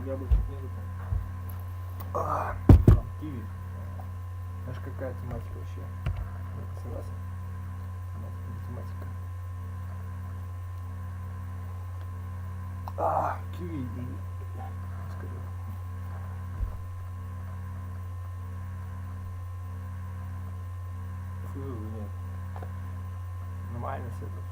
яблочных нету там. Там киви. Знаешь, какая тематика вообще? Я согласен. Тематика. Киви. Скажу. Фу, нет. Нормально все тут.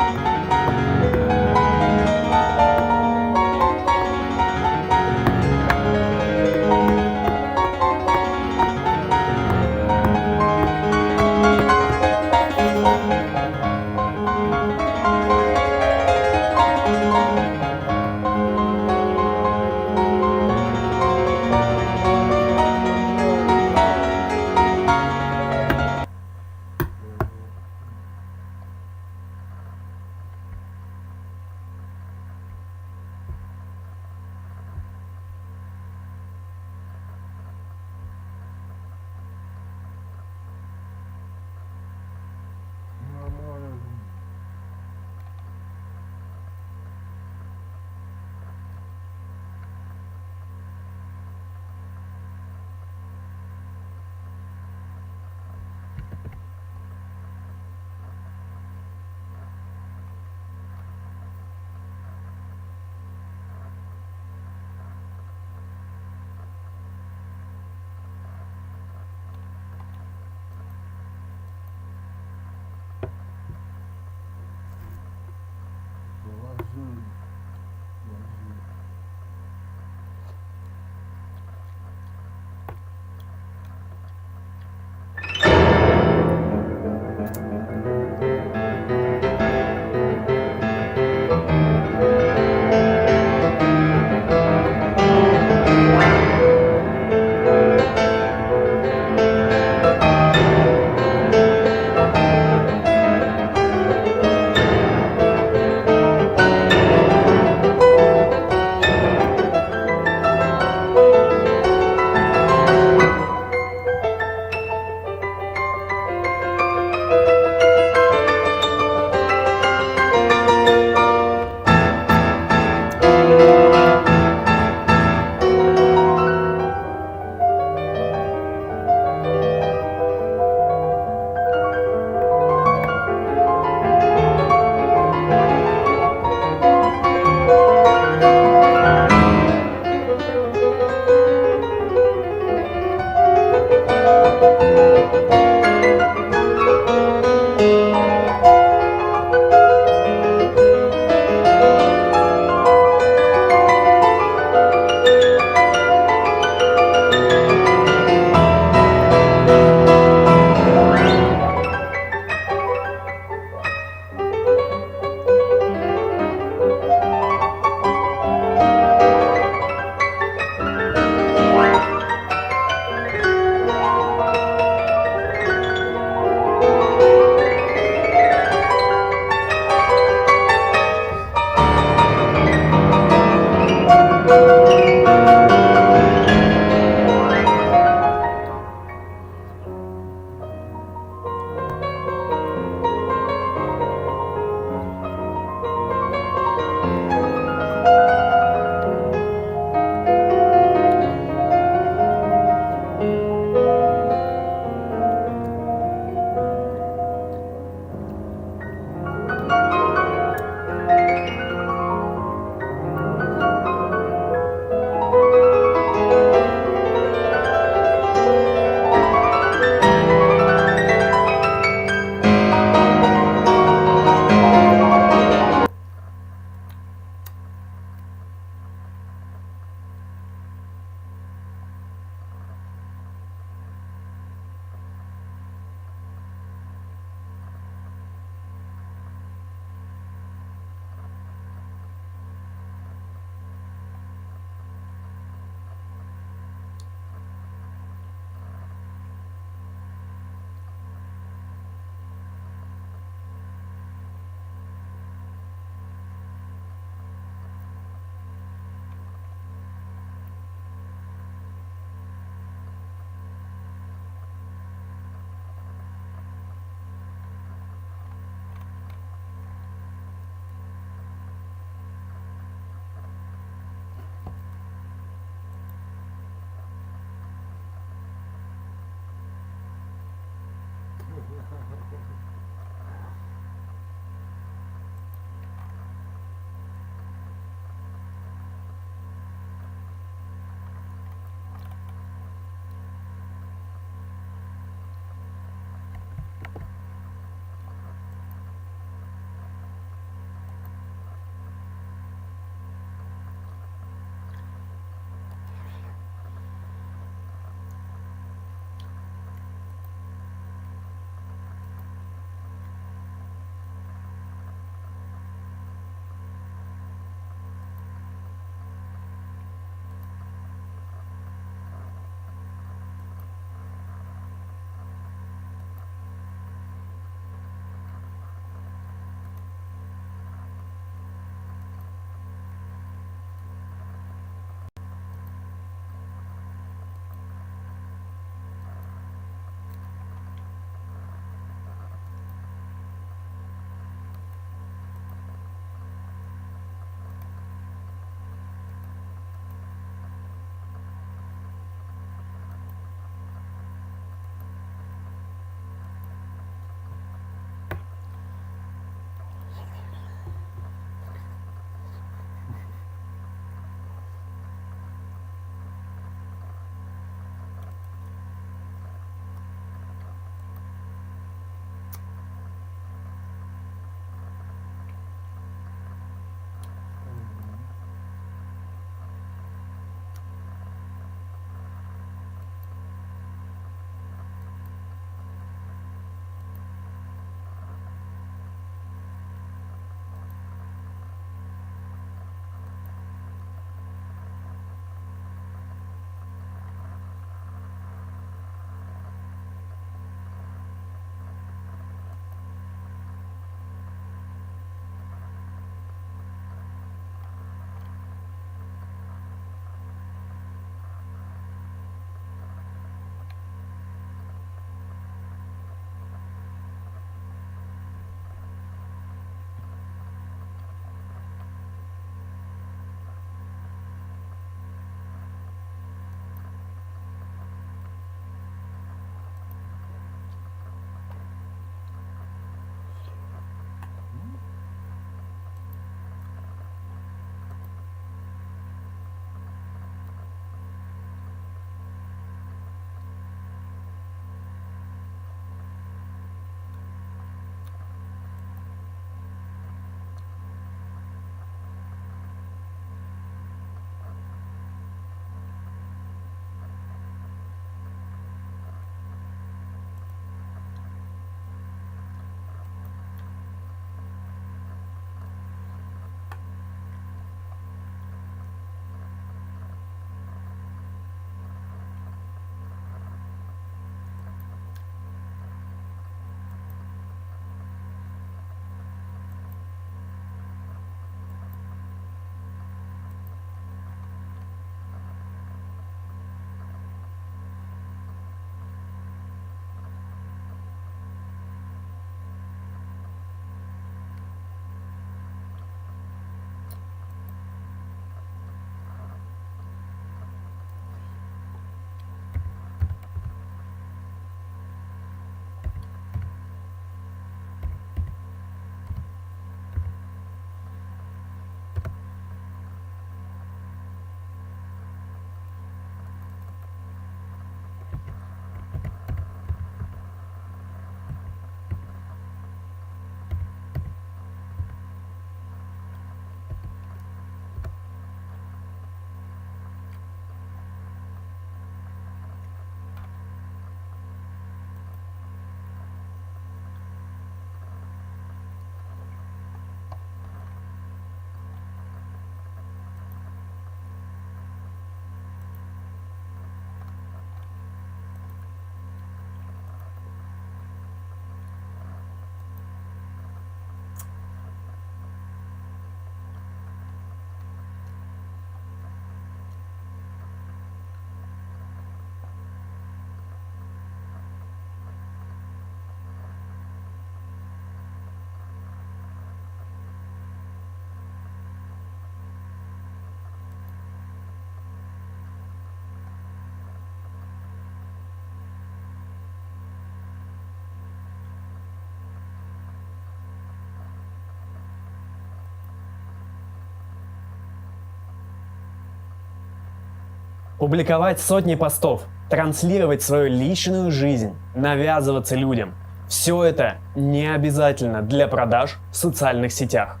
Публиковать сотни постов, транслировать свою личную жизнь, навязываться людям – все это не обязательно для продаж в социальных сетях.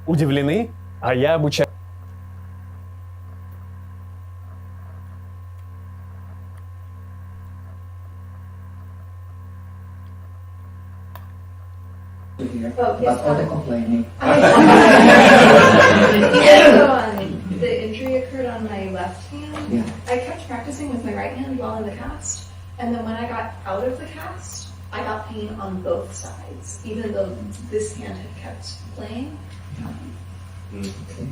Удивлены? А я обучаю. But all the complaining. The injury occurred on my left hand. Yeah. I kept practicing with my right hand while in the cast, and then when I got out of the cast, I got pain on both sides, even though this hand had kept playing. Okay.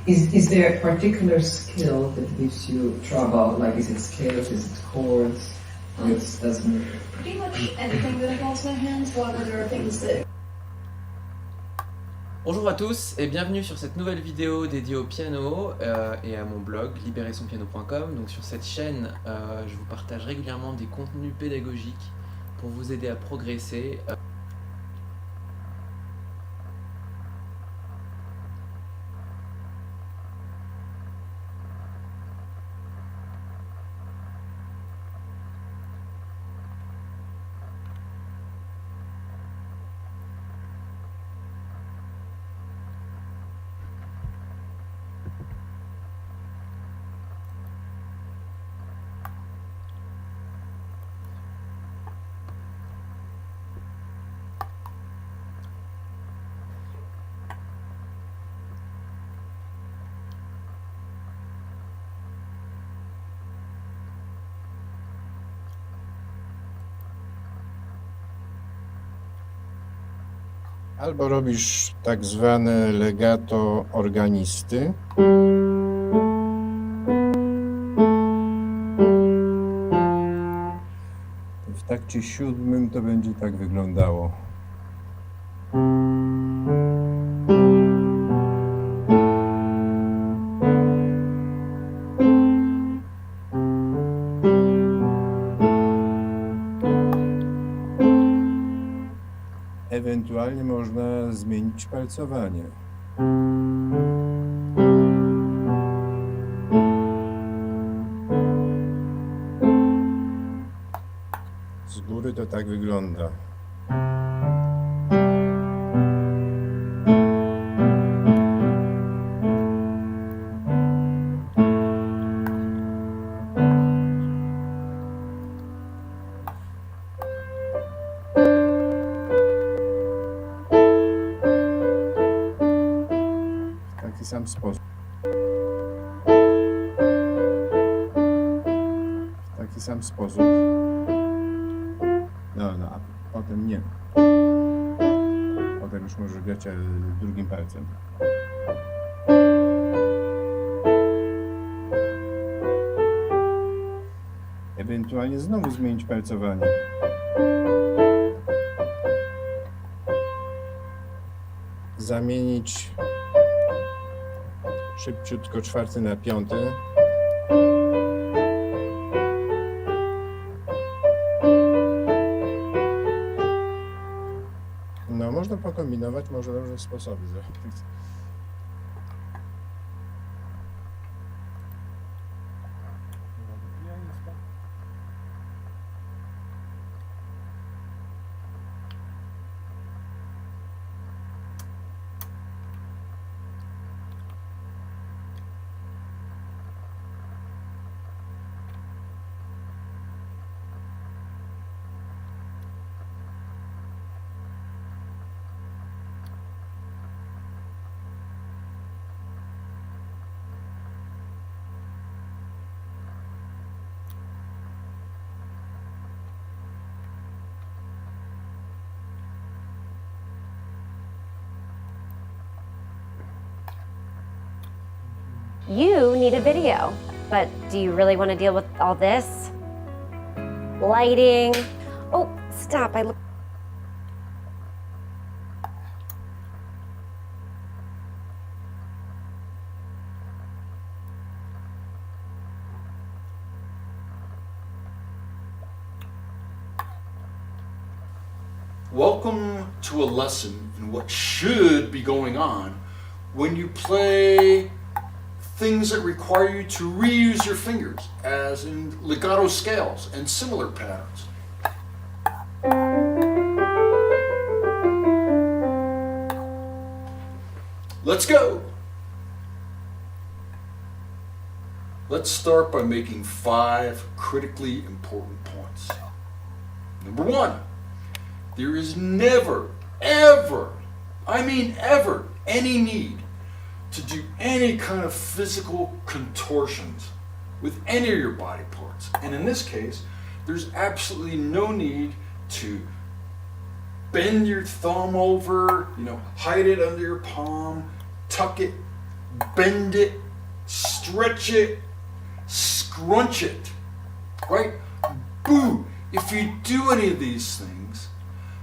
Is there a particular skill that gives you trouble? Like, is it scales, is it chords, or it doesn't? Pretty much anything that involves my hands, however, there are things that. Bonjour à tous et bienvenue sur cette nouvelle vidéo dédiée au piano et à mon blog libéressonpiano.com. Donc sur cette chaîne, je vous partage régulièrement des contenus pédagogiques pour vous aider à progresser. Albo robisz tak zwane legato organisty. W takcie siódmym to będzie tak wyglądało. Ewentualnie można zmienić palcowanie. Z góry to tak wygląda. W taki sam sposób. W taki sam sposób. No, a potem nie. Potem już możesz grać drugim palcem. Ewentualnie znowu zmienić palcowanie. Zamienić szybciutko czwarty na piąty. No, można pokombinować, można różne sposoby zrobić. You need a video, but do you really want to deal with all this? Lighting. Oh, stop. I look. Welcome to a lesson in what should be going on when you play things that require you to reuse your fingers, as in legato scales and similar patterns. Let's go. Let's start by making 5 critically important points. Number 1, there is never, ever, I mean ever, any need to do any kind of physical contortions with any of your body parts. And in this case, there's absolutely no need to bend your thumb over, hide it under your palm, tuck it, bend it, stretch it, scrunch it, right? Boo! If you do any of these things,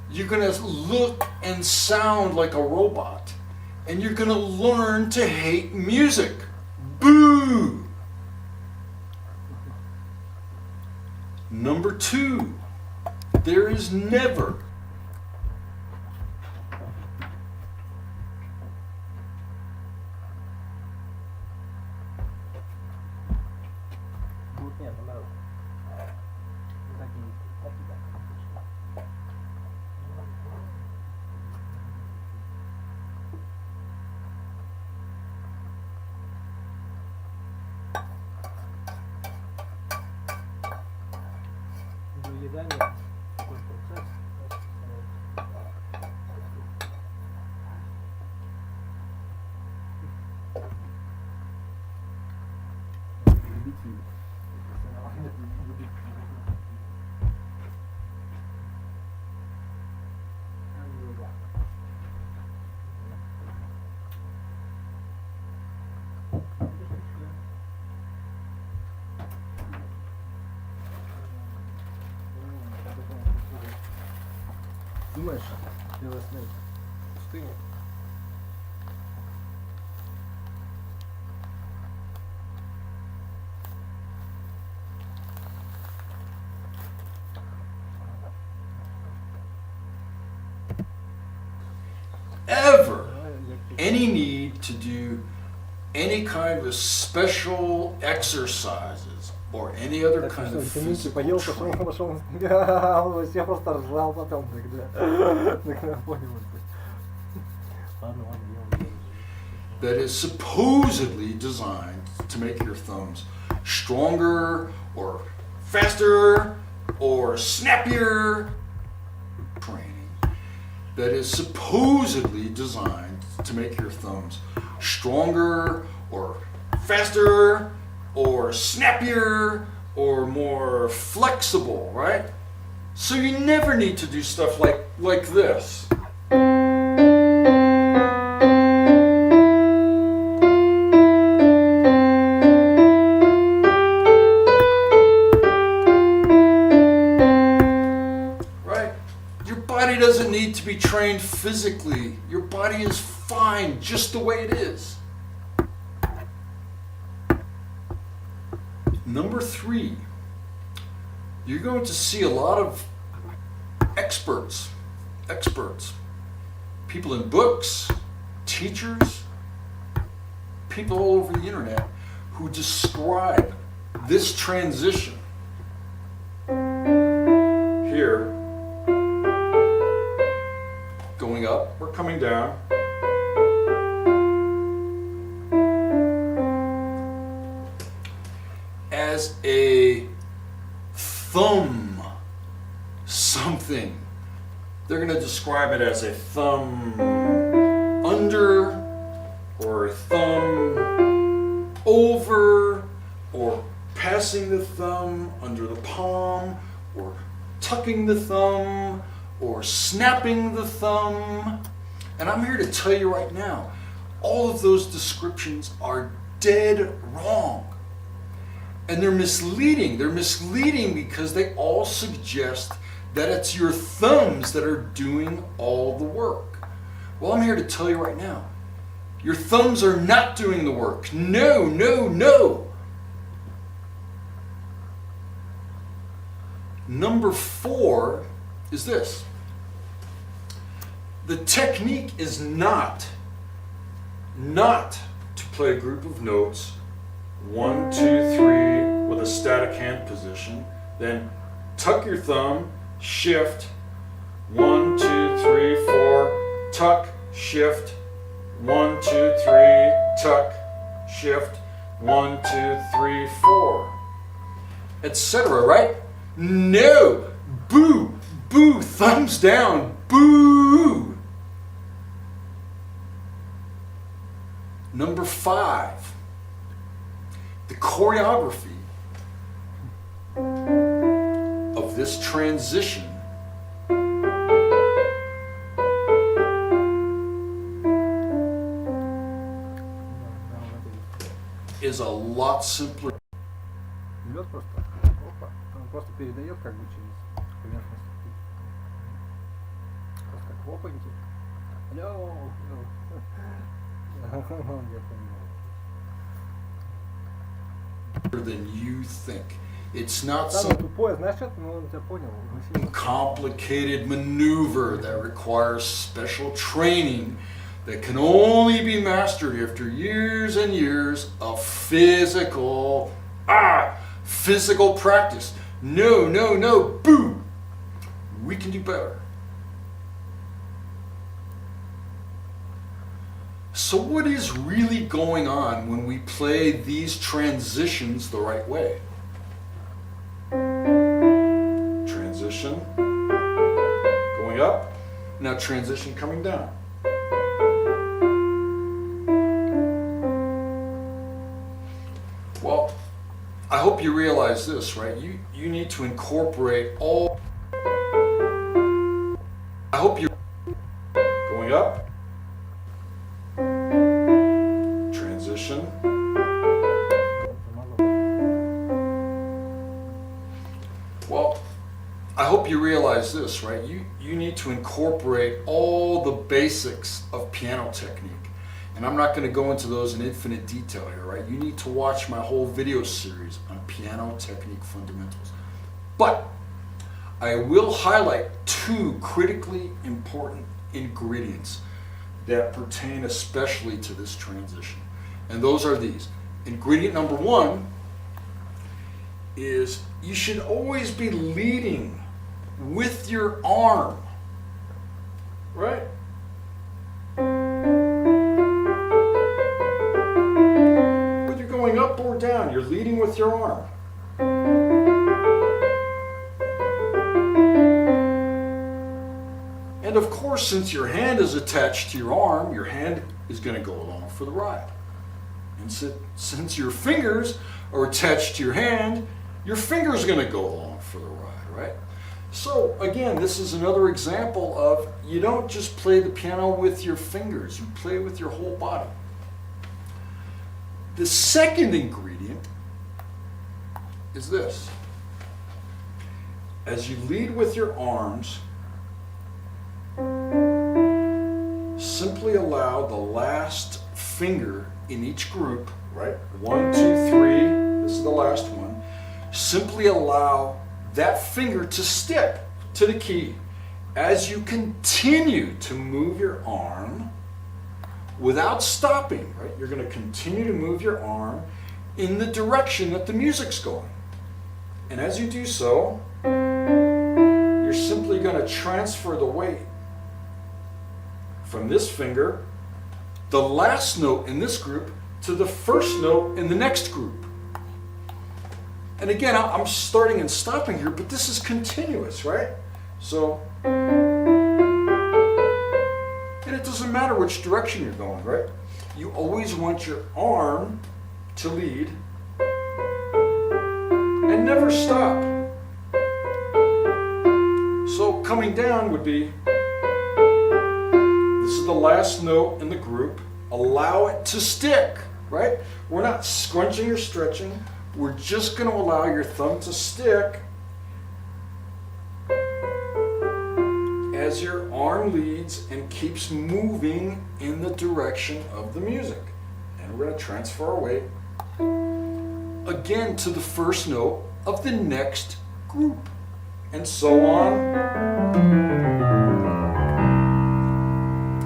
you're gonna look and sound like a robot, and you're gonna learn to hate music. Boo! Number 2, there is never Нет, наоборот. Вот такие, так. Доедание, такой процесс. Думаешь, белая смерть в пустыне? ever any need to do any kind of special exercises or any other Так, kind что, of ты миньки physical поел, training. пошел. Я просто ржал потом тогда. Тогда понял. Ладно, ел. That is supposedly designed to make your thumbs stronger or faster or snappier. Training that is supposedly designed to make your thumbs stronger or faster or snappier or more flexible, right? So you never need to do stuff like this. Doesn't need to be trained physically. Your body is fine just the way it is. Number 3, you're going to see a lot of experts, people in books, teachers, people all over the internet who describe this transition here. Going up or coming down. As a thumb something. They're going to describe it as a thumb under or a thumb over or passing the thumb under the palm or tucking the thumb or snapping the thumb. And I'm here to tell you right now, all of those descriptions are dead wrong. And they're misleading. They're misleading because they all suggest that it's your thumbs that are doing all the work. Well, I'm here to tell you right now, your thumbs are not doing the work. No, no, no. Number 4 is this. The technique is not to play a group of notes 1, 2, 3 with a static hand position. Then tuck your thumb, shift, 1, 2, 3, 4, tuck, shift, 1, 2, 3, tuck, shift, 1, 2, 3, 4, etc. Right? No! Boo! Boo! Thumbs down! Boo! Number 5. The choreography of this transition is a lot simpler. Идет просто. Опа. Он просто передает как бы через поверхность. Просто как опаньки. Алло. Я понимаю. Than you think. It's not Самое some тупое, знаешь что? Ну, он тебя понял. complicated maneuver that requires special training that can only be mastered after years and years of physical practice. No, no, no, boo! We can do better. So what is really going on when we play these transitions the right way? Transition, going up, now transition coming down. Well, I hope you realize this, right? You need to incorporate all. I hope you going up, transition. Well, I hope you realize this, right? You need to incorporate all the basics of piano technique. And I'm not going to go into those in infinite detail here, right? You need to watch my whole video series on piano technique fundamentals. But I will highlight 2 critically important ingredients that pertain especially to this transition. And those are these. Ingredient number 1 is you should always be leading with your arm, right? Whether you're going up or down, you're leading with your arm. And of course, since your hand is attached to your arm, your hand is going to go along for the ride. And since your fingers are attached to your hand, your finger's going to go along for the ride, right? So again, this is another example of you don't just play the piano with your fingers, you play with your whole body. The second ingredient is this. As you lead with your arms, simply allow the last finger in each group, right? 1, 2, 3, this is the last one. Simply allow that finger to stick to the key as you continue to move your arm without stopping, right? You're going to continue to move your arm in the direction that the music's going. And as you do so, you're simply going to transfer the weight from this finger, the last note in this group, to the first note in the next group. And again, I'm starting and stopping here, but this is continuous, right? So, and it doesn't matter which direction you're going, right? You always want your arm to lead and never stop. So coming down would be, this is the last note in the group, allow it to stick, right? We're not scrunching or stretching. We're just going to allow your thumb to stick as your arm leads and keeps moving in the direction of the music. And we're going to transfer our weight again to the first note of the next group. And so on.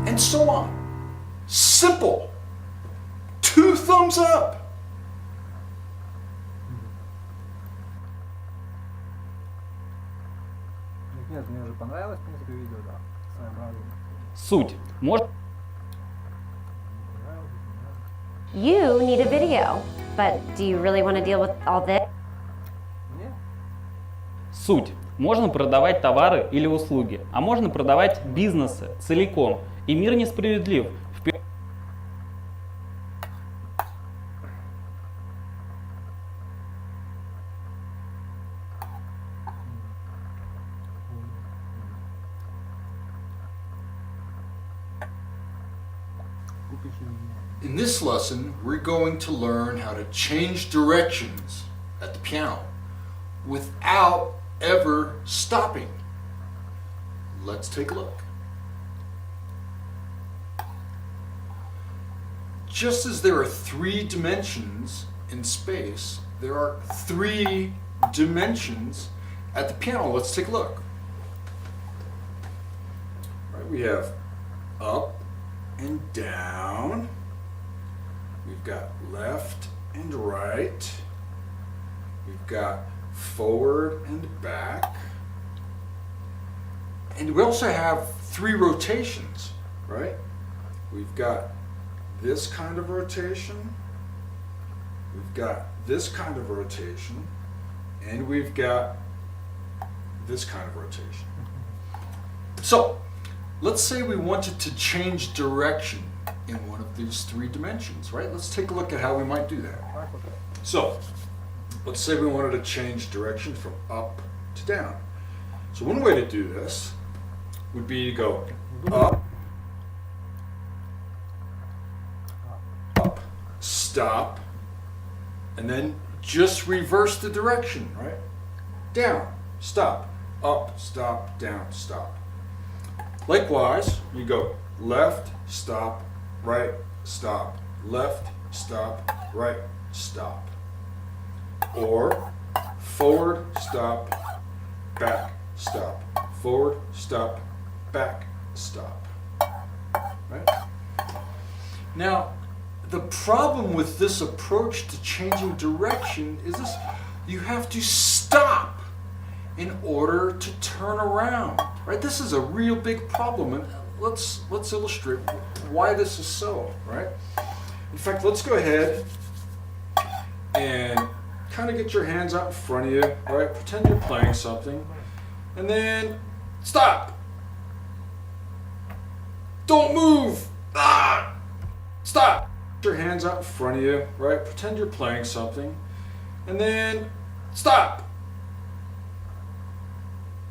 And so on. Simple. 2 thumbs up. Мне уже понравилось, в принципе, видео, да. Своеобразно. Суть. Может You need a video, but do you really want to deal with all this? Мне? Суть. Можно продавать товары или услуги, а можно продавать бизнесы целиком. И мир несправедлив. In this lesson, we're going to learn how to change directions at the piano without ever stopping. Let's take a look. Just as there are 3 dimensions in space, there are 3 dimensions at the piano. Let's take a look. All right, we have up and down. We've got left and right. We've got forward and back. And we also have 3 rotations, right? We've got this kind of rotation. We've got this kind of rotation. And we've got this kind of rotation. So, let's say we wanted to change direction in one of these 3 dimensions, right? Let's take a look at how we might do that. So, let's say we wanted to change direction from up to down. So one way to do this would be to go up, up, stop, and then just reverse the direction, right? Down, stop, up, stop, down, stop. Likewise, you go left, stop, right, stop, left, stop, right, stop. Or forward, stop, back, stop, forward, stop, back, stop. Right? Now, the problem with this approach to changing direction is this: you have to stop in order to turn around. Right? This is a real big problem, and let's illustrate why this is so. Right? In fact, let's go ahead and kind of get your hands out in front of you. All right? Pretend you're playing something, and then stop. Don't move. Ah! Stop. Get your hands out in front of you. Right? Pretend you're playing something, and then stop.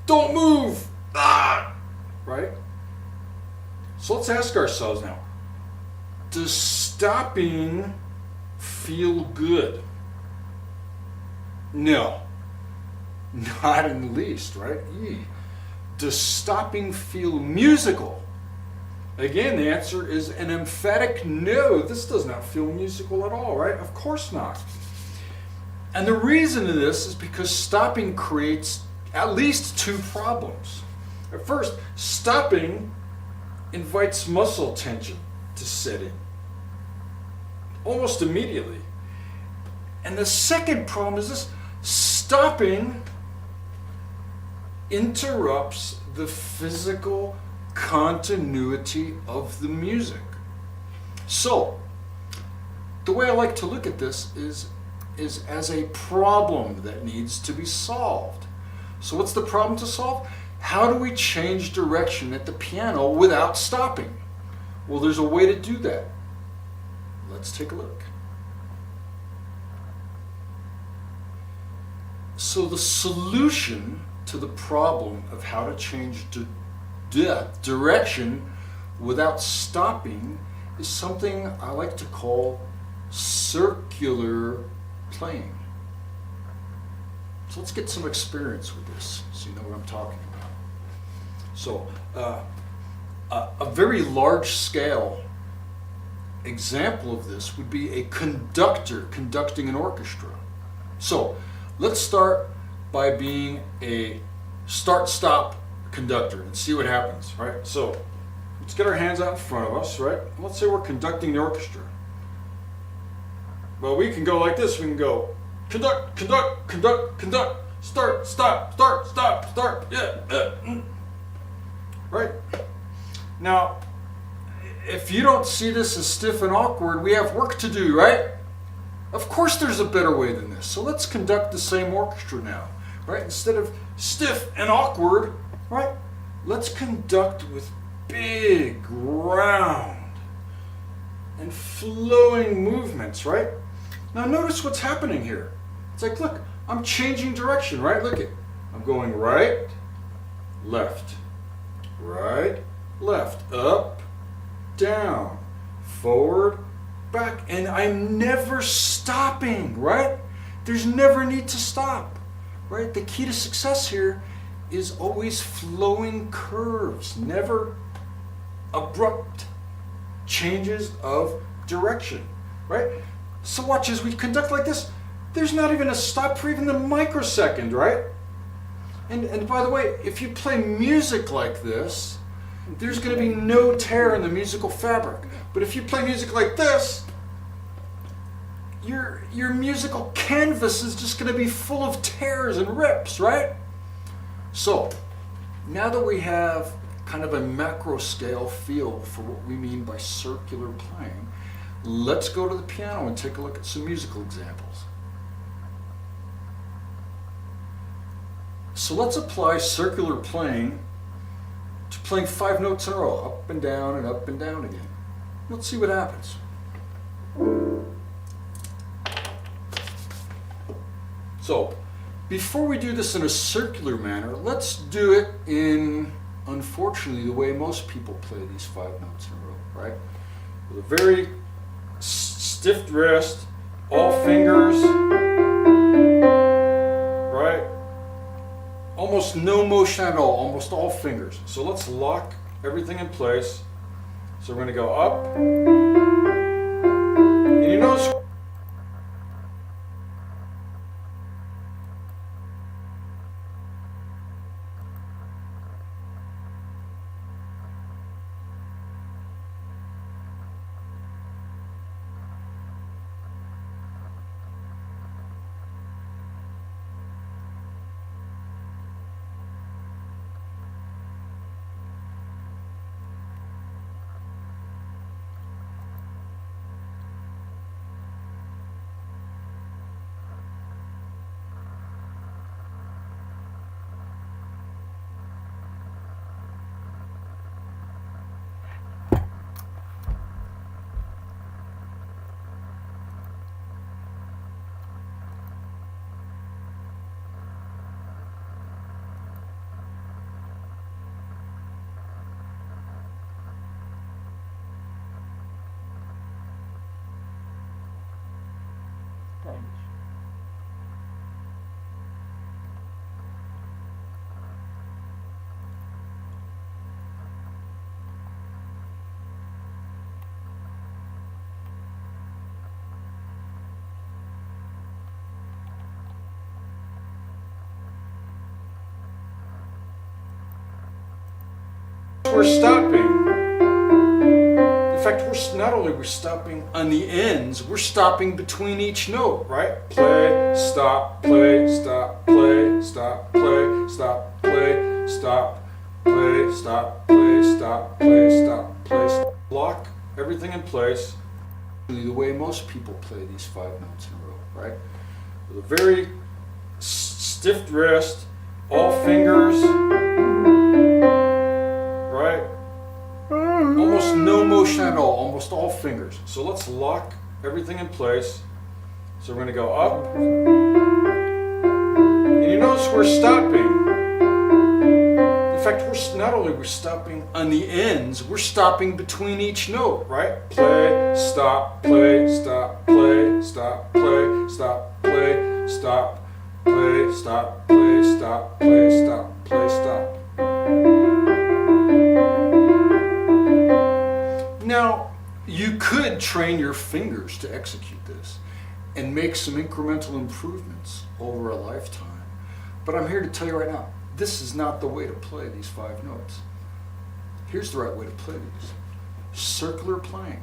Don't move. Ah! Right? So let's ask ourselves now, does stopping feel good? No, not in the least, right? Does stopping feel musical? Again, the answer is an emphatic no. This does not feel musical at all, right? Of course not. And the reason of this is because stopping creates at least 2 problems. At first, stopping invites muscle tension to set in almost immediately. And the second problem is this: stopping interrupts the physical continuity of the music. So, the way I like to look at this is as a problem that needs to be solved. So what's the problem to solve? How do we change direction at the piano without stopping? Well, there's a way to do that. Let's take a look. So the solution to the problem of how to change direction without stopping is something I like to call circular playing. So let's get some experience with this so you know what I'm talking about. So a very large scale example of this would be a conductor conducting an orchestra. So let's start by being a start-stop conductor and see what happens, right? So let's get our hands out in front of us, right? Let's say we're conducting the orchestra. Well, we can go like this. We can go conduct, conduct, conduct, conduct, start, stop, start, stop, start, yeah. right? Now, if you don't see this as stiff and awkward, we have work to do, right? Of course there's a better way than this. So let's conduct the same orchestra now, right? Instead of stiff and awkward, right? Let's conduct with big, round, and flowing movements, right? Now notice what's happening here. It's like, look, I'm changing direction, right? Look at, I'm going right, left, right, left, up, down, forward, back, and I'm never stopping, right? There's never need to stop, right? The key to success here is always flowing curves, never abrupt changes of direction, right? So watch as we conduct like this, there's not even a stop for even the microsecond, right? And by the way, if you play music like this, there's going to be no tear in the musical fabric. But if you play music like this, your musical canvas is just going to be full of tears and rips, right? So, now that we have kind of a macro scale feel for what we mean by circular playing, let's go to the piano and take a look at some musical examples. So let's apply circular playing to playing 5 notes in a row, up and down again. Let's see what happens. So, before we do this in a circular manner, let's do it in, unfortunately, the way most people play these 5 notes in a row, right? With a very stiff wrist, all fingers, right? Almost no motion at all, almost all fingers. So let's lock everything in place. So we're going to go up. And you notice we're stopping. In fact, not only we're stopping on the ends, we're stopping between each note, right? Play, stop, play, stop, play, stop, play, stop, play, stop, play, stop, play, stop, play, stop, play, stop. Lock everything in place. The way most people play these 5 notes in a row, right? With a very stiff wrist, all fingers, right? Almost no motion at all, almost all fingers. So let's lock everything in place. So we're going to go up. And you notice we're stopping. In fact, not only we're stopping on the ends, we're stopping between each note, right? Play, stop, play, stop, play, stop, play, stop, play, stop, play, stop, play, stop, play, stop, play, stop. Now, you could train your fingers to execute this and make some incremental improvements over a lifetime. But I'm here to tell you right now, this is not the way to play these 5 notes. Here's the right way to play these. Circular playing.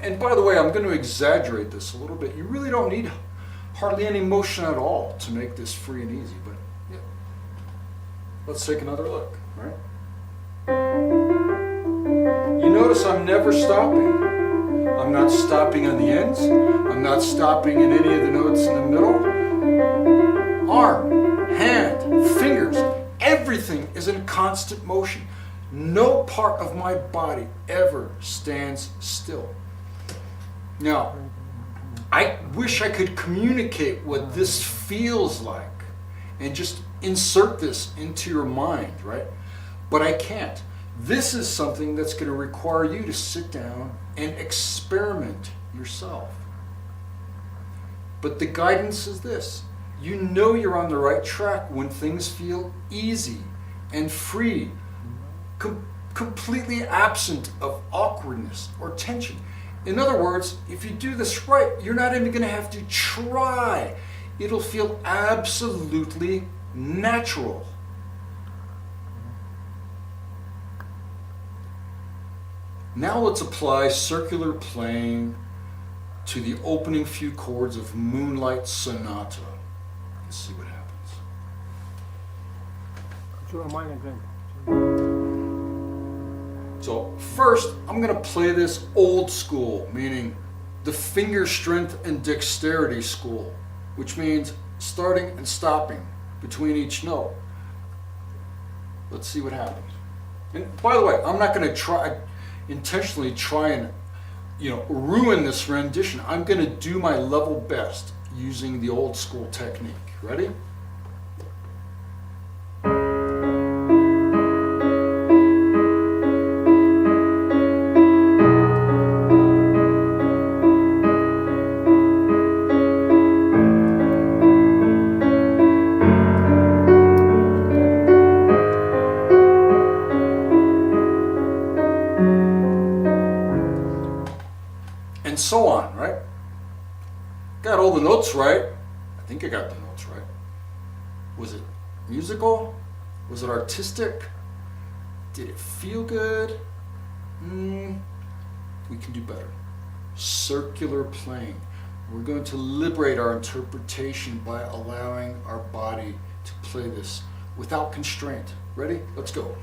And by the way, I'm going to exaggerate this a little bit. You really don't need hardly any motion at all to make this free and easy, but yeah. Let's take another look, right? You notice I'm never stopping. I'm not stopping on the ends. I'm not stopping in any of the notes in the middle. Arm, hand, fingers, everything is in constant motion. No part of my body ever stands still. Now, I wish I could communicate what this feels like and just insert this into your mind, right? But I can't. This is something that's going to require you to sit down and experiment yourself. But the guidance is this. You know you're on the right track when things feel easy and free, completely absent of awkwardness or tension. In other words, if you do this right, you're not even going to have to try. It'll feel absolutely natural. Now let's apply circular playing to the opening few chords of Moonlight Sonata. Let's see what happens. Хочу нормально играть. So first, I'm going to play this old school, meaning the finger strength and dexterity school, which means starting and stopping between each note. Let's see what happens. And by the way, I'm not going to intentionally try and ruin this rendition. I'm going to do my level best using the old school technique. Ready? And so on, right? Got all the notes right. I think I got the notes right. Was it musical? Was it artistic? Did it feel good? We can do better. Circular playing. We're going to liberate our interpretation by allowing our body to play this without constraint. Ready? Let's go.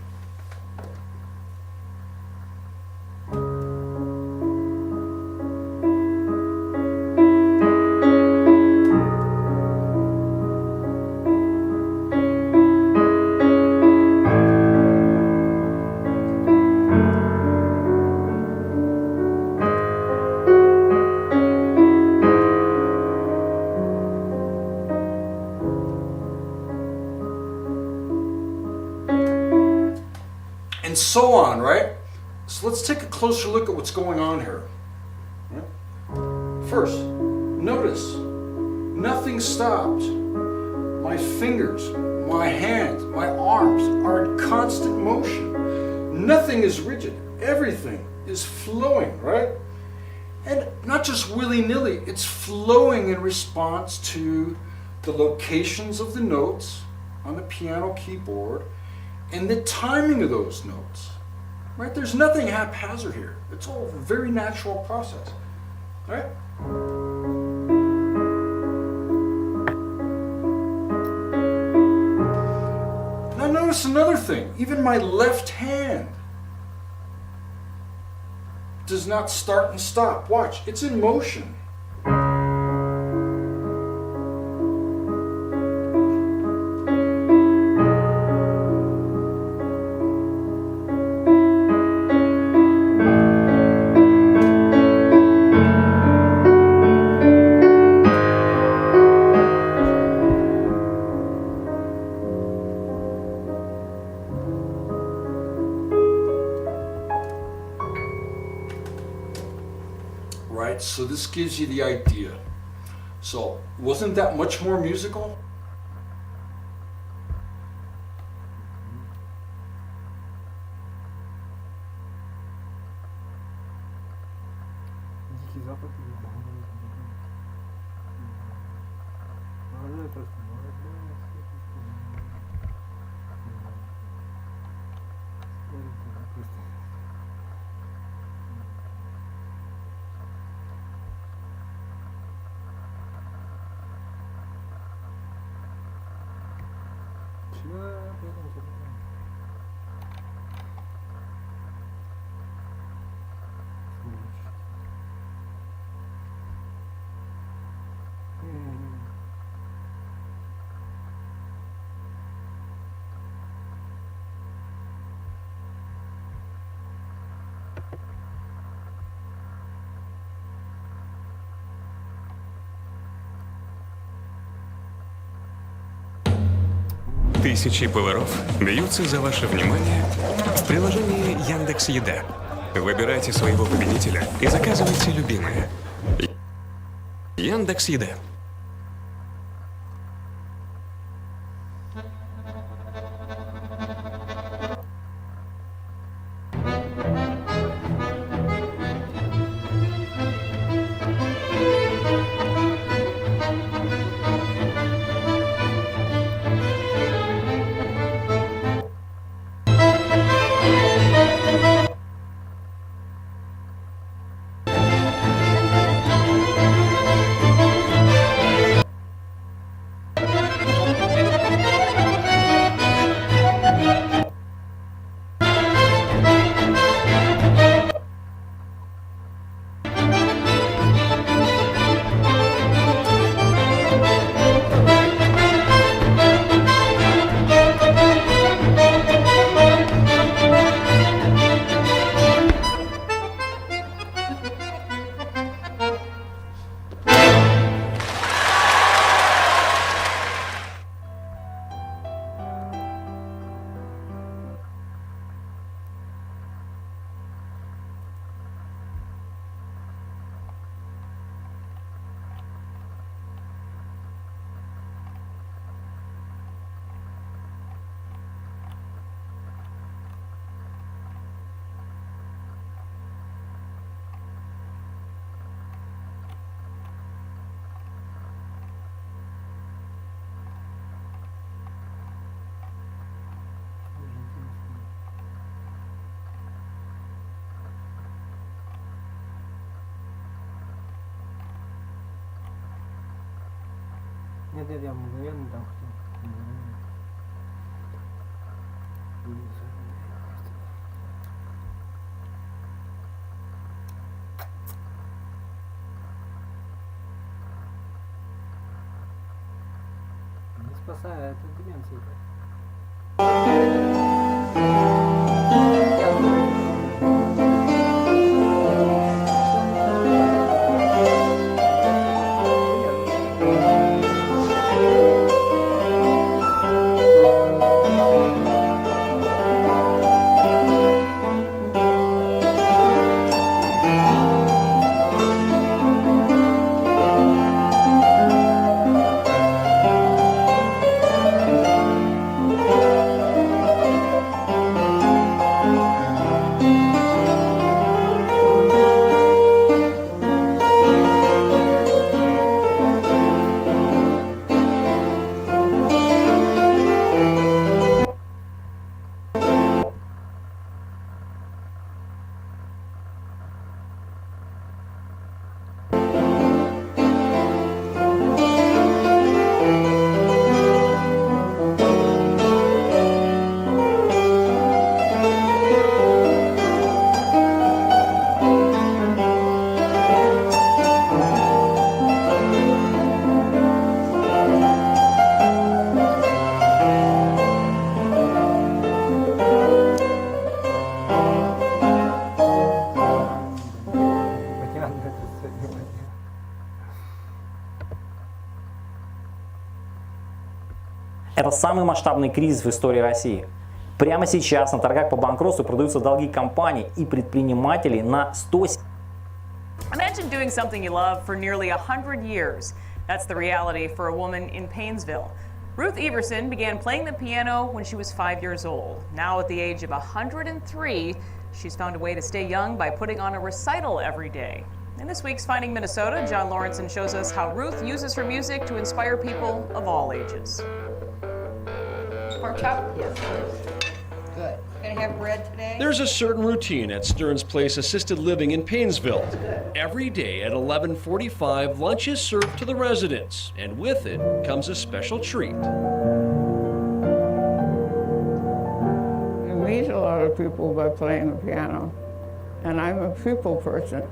And so on, right? So let's take a closer look at what's going on here. First, notice, nothing stopped. My fingers, my hands, my arms are in constant motion. Nothing is rigid. Everything is flowing, right? And not just willy-nilly, it's flowing in response to the locations of the notes on the piano keyboard and the timing of those notes, right? There's nothing haphazard here. It's all a very natural process, right? Now notice another thing. Even my left hand does not start and stop. Watch, it's in motion. Right, so this gives you the idea. So, wasn't that much more musical? Дикий Запад. Молодой просто, пойдемте. Тысячи поваров бьются за ваше внимание в приложении Яндекс Еда. Выбирайте своего победителя и заказывайте любимое. Яндекс Еда. Нет, я мгновенно там хотел. Не спасает, это деменция. Это самый масштабный кризис в истории России. Прямо сейчас на торгах по банкротству продаются долги компаний и предпринимателей на 100... Imagine doing something you love for nearly 100 years. That's the reality for a woman in Paynesville. Ruth Everson began playing the piano when she was 5 years old. Now at the age of 103, she's found a way to stay young by putting on a recital every day. In this week's Finding Minnesota, John Lawrenson shows us how Ruth uses her music to inspire people of all ages. Pork chop? Yes, please. Good. Gonna have bread today? There's a certain routine at Stearns Place Assisted Living in Paynesville. Every day at 11:45, lunch is served to the residents, and with it comes a special treat. meet a lot of people by playing the piano. And I'm a people person.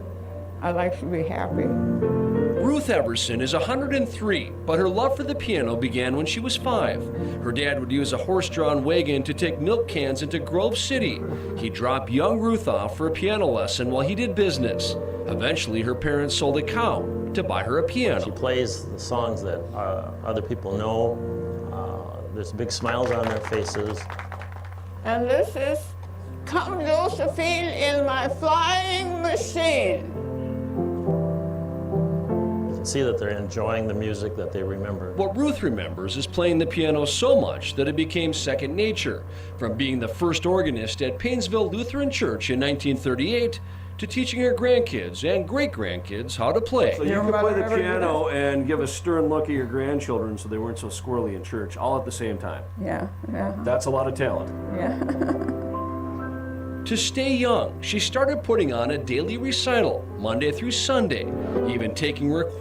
I like to be happy. Ruth Everson is 103, but her love for the piano began when she was 5. Her dad would use a horse-drawn wagon to take milk cans into Grove City. He'd drop young Ruth off for a piano lesson while he did business. Eventually, her parents sold a cow to buy her a piano. She plays the songs that other people know. There's big smiles on their faces. And this is Come Josephine in My Flying Machine. See that they're enjoying the music that they remember. What Ruth remembers is playing the piano so much that it became second nature, from being the first organist at Painesville Lutheran Church in 1938 to teaching her grandkids and great-grandkids how to play. So you could play the piano and give a stern look at your grandchildren so they weren't so squirrely in church, all at the same time. Yeah, yeah. That's a lot of talent. Yeah. To stay young, she started putting on a daily recital, Monday through Sunday, even taking requests